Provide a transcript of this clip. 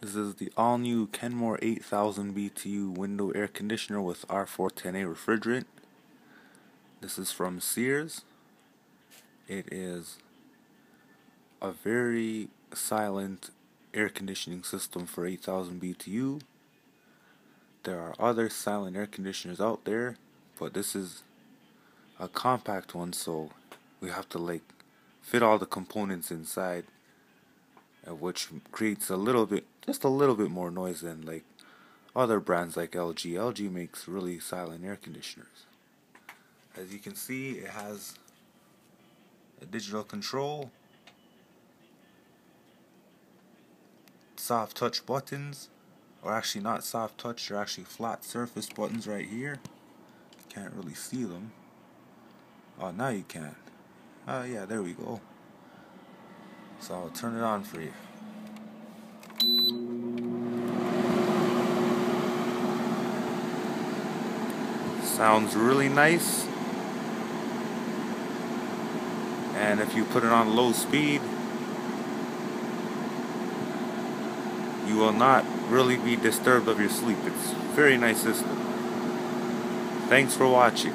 This is the all-new Kenmore 8000 BTU window air conditioner with R410A refrigerant. This is from Sears. It is a very silent air conditioning system for 8000 BTU. There are other silent air conditioners out there, but this is a compact one, so we have to fit all the components inside, which creates just a little bit more noise than other brands like LG. LG makes really silent air conditioners. As you can see, it has a digital control, soft touch buttons, or actually not soft touch, they're actually flat surface buttons right here. Can't really see them. Oh, now you can. Yeah, there we go. So I'll turn it on for you. Sounds really nice. And if you put it on low speed, you will not really be disturbed of your sleep. It's a very nice system. Thanks for watching.